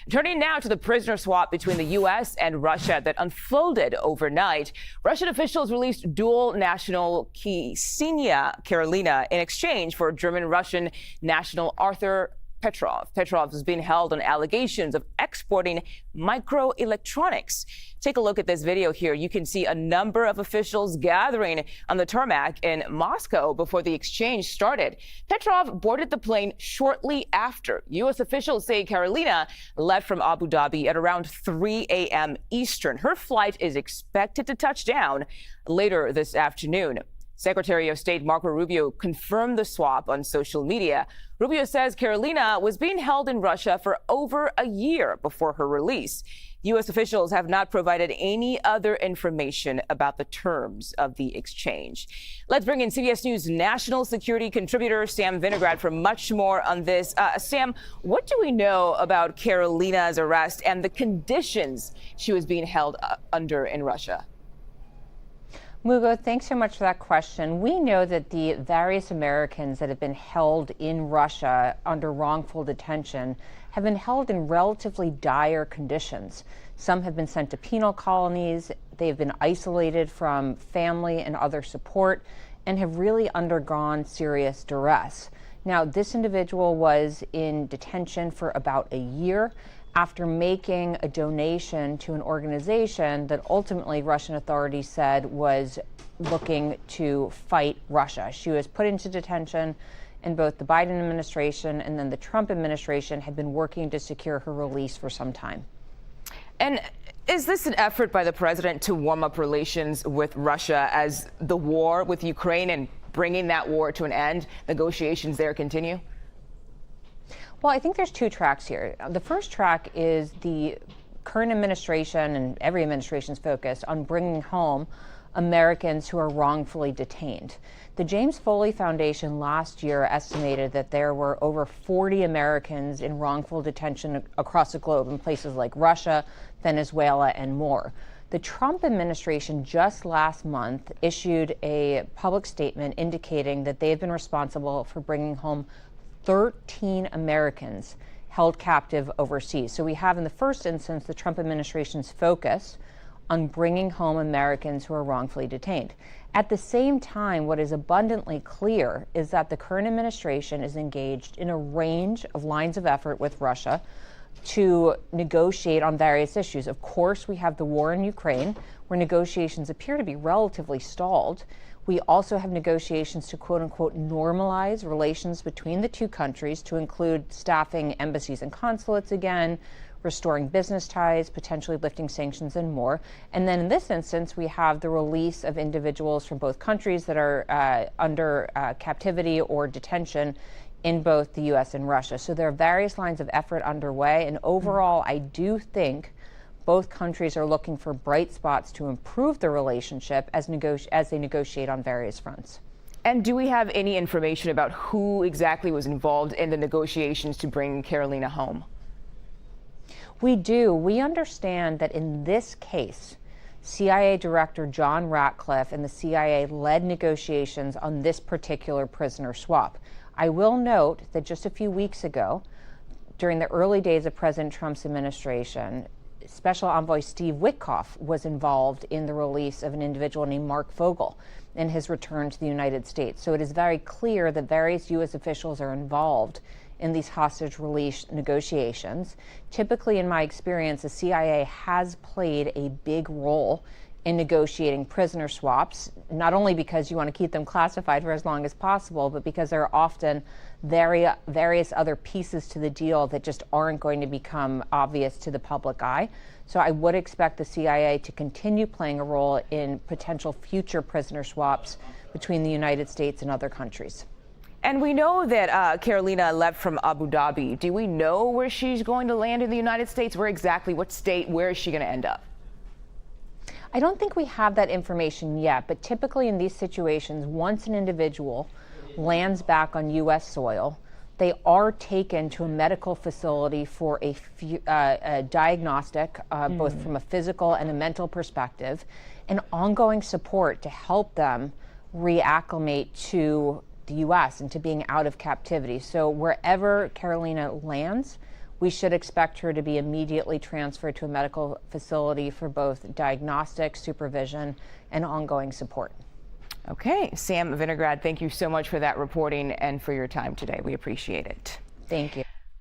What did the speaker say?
Turning now to the prisoner swap between the U.S. and Russia that unfolded overnight. Russian officials released dual national Ksenia Karelina in exchange for German-Russian national Arthur Petrov. Petrov is being held on allegations of exporting microelectronics. Take a look at this video here. You can see a number of officials gathering on the tarmac in Moscow before the exchange started. Petrov boarded the plane shortly after. U.S. officials say Karelina left from Abu Dhabi at around 3 a.m. Eastern. Her flight is expected to touch down later this afternoon. Secretary of State Marco Rubio confirmed the swap on social media. Rubio says Karelina was being held in Russia for over a year before her release. U.S. officials have not provided any other information about the terms of the exchange. Let's bring in CBS News national security contributor Sam Vinograd for much more on this. Sam, what do we know about Karelina's arrest and the conditions she was being held under in Russia? Mugo, thanks so much for that question. We know that the various Americans that have been held in Russia under wrongful detention have been held in relatively dire conditions. Some have been sent to penal colonies, they've been isolated from family and other support, and have really undergone serious duress. Now, this individual was in detention for about a year after making a donation to an organization that ultimately Russian authorities said was looking to fight Russia. She was put into detention, and both the Biden administration and then the Trump administration had been working to secure her release for some time. And is this an effort by the president to warm up relations with Russia as the war with Ukraine and bringing that war to an end, negotiations there continue? Well, I think there's two tracks here. The first track is the current administration and every administration's focus on bringing home Americans who are wrongfully detained. The James Foley Foundation last year estimated that there were over 40 Americans in wrongful detention across the globe in places like Russia, Venezuela, and more. The Trump administration just last month issued a public statement indicating that they have been responsible for bringing home 13 Americans held captive overseas. So we have in the first instance the Trump administration's focus on bringing home Americans who are wrongfully detained. At the same time, what is abundantly clear is that the current administration is engaged in a range of lines of effort with Russia to negotiate on various issues. Of course, we have the war in Ukraine, where negotiations appear to be relatively stalled. We also have negotiations to, quote unquote, normalize relations between the two countries to include staffing embassies and consulates again, restoring business ties, potentially lifting sanctions, and more. And then in this instance, we have the release of individuals from both countries that are under captivity or detention in both the U.S. and Russia. So there are various lines of effort underway. And overall, I do think both countries are looking for bright spots to improve the relationship as they negotiate on various fronts. And do we have any information about who exactly was involved in the negotiations to bring Karelina home? We do. We understand that in this case, CIA Director John Ratcliffe and the CIA led negotiations on this particular prisoner swap. I will note that just a few weeks ago, during the early days of President Trump's administration, Special Envoy Steve Witkoff was involved in the release of an individual named Mark Fogel in his return to the United States. So it is very clear that various U.S. officials are involved in these hostage release negotiations. Typically, in my experience, the CIA has played a big role in negotiating prisoner swaps, not only because you want to keep them classified for as long as possible, but because there are often various other pieces to the deal that just aren't going to become obvious to the public eye. So I would expect the CIA to continue playing a role in potential future prisoner swaps between the United States and other countries. And we know that Karelina left from Abu Dhabi. Do we know where she's going to land in the United States? Where exactly, what state, where is she going to end up? I don't think we have that information yet, but typically in these situations, once an individual lands back on U.S. soil, they are taken to a medical facility for a diagnostic, both from a physical and a mental perspective, and ongoing support to help them reacclimate to the U.S. and to being out of captivity. So wherever Karelina lands, we should expect her to be immediately transferred to a medical facility for both diagnostic, supervision, and ongoing support. Okay, Sam Vinograd, thank you so much for that reporting and for your time today. We appreciate it. Thank you.